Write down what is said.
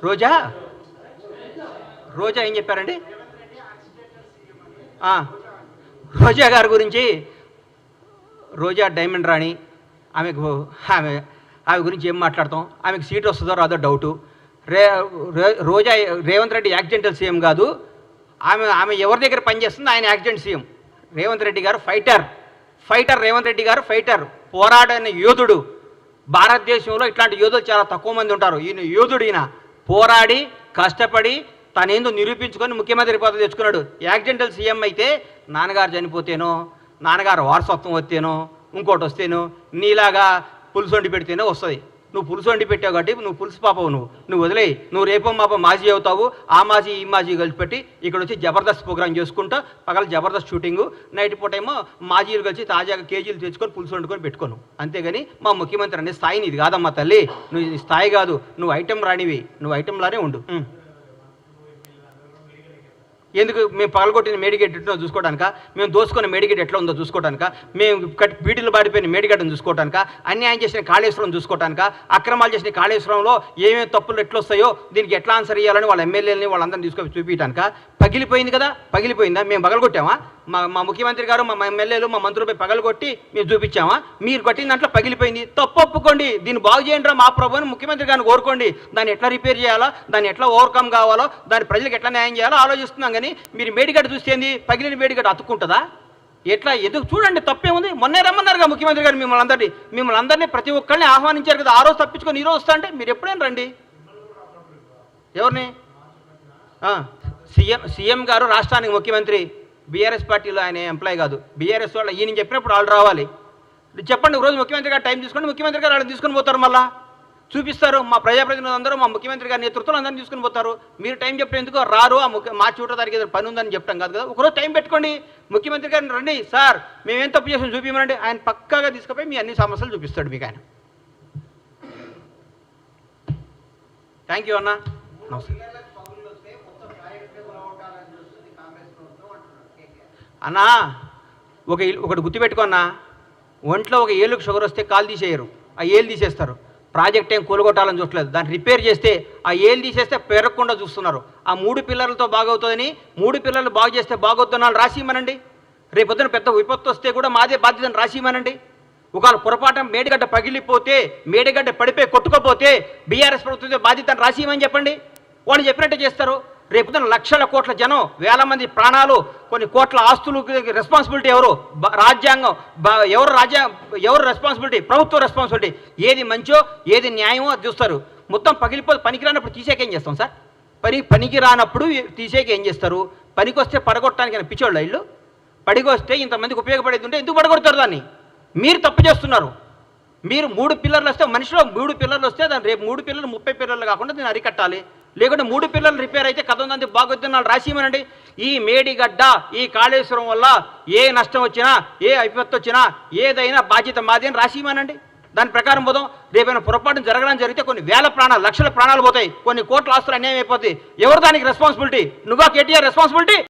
రోజా రోజా ఏం చెప్పారండి? రోజా గారి గురించి, రోజా డైమండ్ రాణి, ఆమె గురించి ఏం మాట్లాడతాం? ఆమెకు సీట్ వస్తుందో రాదో డౌటు. రోజా రేవంత్ రెడ్డి యాక్సిడెంటల్ సీఎం కాదు, ఆమె ఎవరి దగ్గర పనిచేస్తుంది? ఆయన యాక్సిడెంట్ సీఎం. రేవంత్ రెడ్డి గారు ఫైటర్ రేవంత్ రెడ్డి గారు ఫైటర్, పోరాడని యోధుడు. భారతదేశంలో ఇట్లాంటి యోధులు చాలా తక్కువ మంది ఉంటారు. ఈయన యోధుడు. ఈయన పోరాడి కష్టపడి తనేందో నిరూపించుకొని ముఖ్యమంత్రి పదవి తెచ్చుకున్నాడు. యాక్సిడెంటల్ సీఎం అయితే నాన్నగారు చనిపోతేనో, నాన్నగారు వారసత్వం వస్తేనో, ఇంకోటి వస్తేనో, నీలాగా పులుసు వండి పెడితేనే వస్తుంది. నువ్వు పులుసు వండి పెట్టావు కాబట్టి నువ్వు పులుసు పాపవు. నువ్వు వదిలేయి. నువ్వు రేపో మాపో మాజీ అవుతావు. ఆ మాజీ ఈ మాజీ కలిసి పెట్టి ఇక్కడ వచ్చి జబర్దస్త్ ప్రోగ్రామ్ చేసుకుంటా, పగల జబర్దస్త్ షూటింగు, నైట్ పూట ఏమో మాజీలు కలిసి తాజాగా కేజీలు తెచ్చుకొని పులుసు వండుకొని పెట్టుకోను. అంతేగాని మా ముఖ్యమంత్రి అనే స్థాయి ఇది కాదమ్మా తల్లి. నువ్వు ఈ స్థాయి కాదు. నువ్వు ఐటెం రానివి. నువ్వు ఐటెంలానే ఉండు. ఎందుకు? మేము పగలగొట్టిన మేడిగడ్డ ఎట్లా చూసుకోవడానిక? మేము దోసుకున్న మేడిగడ్డ ఎట్లా ఉందో చూసుకోవడానిక? మేము బీటీలు పాడిపోయిన మేడిగడ్డను చూసుకోవడానిక? అన్యాయం చేసిన కాళేశ్వరం చూసుకోవడానిక? అక్రమాలు చేసిన కాళేశ్వరంలో ఏమేమి తప్పులు ఎట్లా వస్తాయో దీనికి ఎట్లా ఆన్సర్ ఇవ్వాలని వాళ్ళ ఎమ్మెల్యేలని వాళ్ళందరినీ తీసుకొని చూపించడానిక? పగిలిపోయింది కదా, పగిలిపోయిందా? మేము పగలగొట్టామా? మా ముఖ్యమంత్రి గారు, మా ఎమ్మెల్యేలు, మా మంత్రులపై పగలగొట్టి మేము చూపించామా? మీరు కొట్టిన దాంట్లో పగిలిపోయింది, తప్పు ఒప్పుకోండి, దీన్ని బాగు చేయండి రా మా ప్రభుని ముఖ్యమంత్రి గారిని కోరుకోండి. దాన్ని ఎట్లా రిపేర్ చేయాలో, దాన్ని ఎట్లా ఓవర్కమ్ కావాలో, దాని ప్రజలకు ఎట్లా న్యాయం చేయాలో ఆలోచిస్తున్నాం. కానీ మీరు మేడిగడ్డ చూస్తేంది? పగిలిన మేడిగడ్డ అతుక్కుంటుందా? ఎట్లా ఎందుకు? చూడండి, తప్పేముంది? మొన్నే రమ్మన్నారుగా ముఖ్యమంత్రి గారు మిమ్మల్ని అందరినీ ప్రతి ఒక్కరిని ఆహ్వానించారు కదా. ఆ రోజు తప్పించుకొని ఈ రోజు వస్తా అంటే మీరు ఎప్పుడైనా రండి. ఎవరిని? సీఎం గారు రాష్ట్రానికి ముఖ్యమంత్రి. బీఆర్ఎస్ పార్టీలో ఆయన ఎంప్లాయ్ కాదు. బీఆర్ఎస్ వాళ్ళు ఈయన చెప్పినప్పుడు వాళ్ళు రావాలి. చెప్పండి, రోజు ముఖ్యమంత్రి గారు టైం తీసుకోండి, ముఖ్యమంత్రి గారు వాళ్ళని తీసుకొని పోతారు. మళ్ళీ చూపిస్తారు. మా ప్రజాప్రతినిధులు అందరూ మా ముఖ్యమంత్రి గారి నేతృత్వం అందరినీ తీసుకుని పోతారు. మీరు టైం చెప్పిన ఎందుకు రారు? మార్చి 1వ తారీఖు ఏదో పని ఉందని చెప్తాం కాదు కదా. ఒకరోజు టైం పెట్టుకోండి. ముఖ్యమంత్రి గారిని రండి, సార్ మేమేం తప్పు చేసాం చూపించమనండి. ఆయన పక్కాగా తీసుకుపోయి మీ అన్ని సమస్యలు చూపిస్తాడు మీకు ఆయన. థ్యాంక్ యూ అన్న. నమస్తే అన్నా. ఒకటి గుర్తుపెట్టుకో అన్నా, ఒంట్లో ఒక ఏళ్ళకు షుగర్ వస్తే కాలు తీసేయరు, ఆ ఏళ్ళు తీసేస్తారు. ప్రాజెక్ట్ ఏం కూలగొట్టాలని చూడలేదు, దాన్ని రిపేర్ చేస్తే ఆ ఏళ్ళు తీసేస్తే పెరగకుండా చూస్తున్నారు. ఆ 3 పిల్లలతో బాగవుతుందని, 3 పిల్లలు బాగు చేస్తే బాగవుతున్నాను రాసిమనండి. రేపొద్దున పెద్ద విపత్తు వస్తే కూడా మాదే బాధ్యతను రాసిమనండి. ఒకవేళ పొరపాటు మేడిగడ్డ పగిలిపోతే, మేడిగడ్డ పడిపోయి కొట్టుకోపోతే బీఆర్ఎస్ ప్రభుత్వం బాధ్యతను రాసిమని చెప్పండి. వాళ్ళు చెప్పినట్టే చేస్తారు. రేపొద్దున లక్షల కోట్ల జనం, వేల మంది ప్రాణాలు, కొన్ని కోట్ల ఆస్తులు రెస్పాన్సిబిలిటీ ఎవరు? రాజ్యాంగం. ఎవరు రెస్పాన్సిబిలిటీ? ప్రభుత్వ రెస్పాన్సిబిలిటీ. ఏది మంచో ఏది న్యాయమో అది చూస్తారు. మొత్తం పగిలిపోతే పనికి రానప్పుడు తీసేక ఏం చేస్తాం సార్? పనికి రానప్పుడు తీసేక ఏం చేస్తారు? పనికి వస్తే పడగొట్టడానికి పిచ్చోళ్ళ ఇల్లు. పడికొస్తే ఇంతమందికి ఉపయోగపడేది ఉంటే ఎందుకు పడగొడతారు దాన్ని? మీరు తప్పు చేస్తున్నారు. మీరు 3 పిల్లర్లు వస్తే, మనిషిలో 3 పిల్లర్లు వస్తే దాన్ని రేపు 3 పిల్లలు 30 పిల్లర్లు కాకుండా దీన్ని అరికట్టాలి. లేకుంటే 3 పిల్లలు రిపేర్ అయితే కథ ఉందని బాగొద్దున్నాళ్ళు రాసిమనండి. ఈ మేడిగడ్డ, ఈ కాళేశ్వరం వల్ల ఏ నష్టం వచ్చినా, ఏ విపత్తు వచ్చినా ఏదైనా బాధ్యత మాది అని రాసిమనండి. దాని ప్రకారం పోదాం. రేపైనా పొరపాటు జరగడం జరిగితే కొన్ని వేల ప్రాణాలు, లక్షల ప్రాణాలు పోతాయి, కొన్ని కోట్ల ఆస్తులు అన్యాయం అయిపోతాయి. ఎవరు దానికి రెస్పాన్సిబిలిటీ? నువ్వా కేటీఆర్ రెస్పాన్సిబిలిటీ?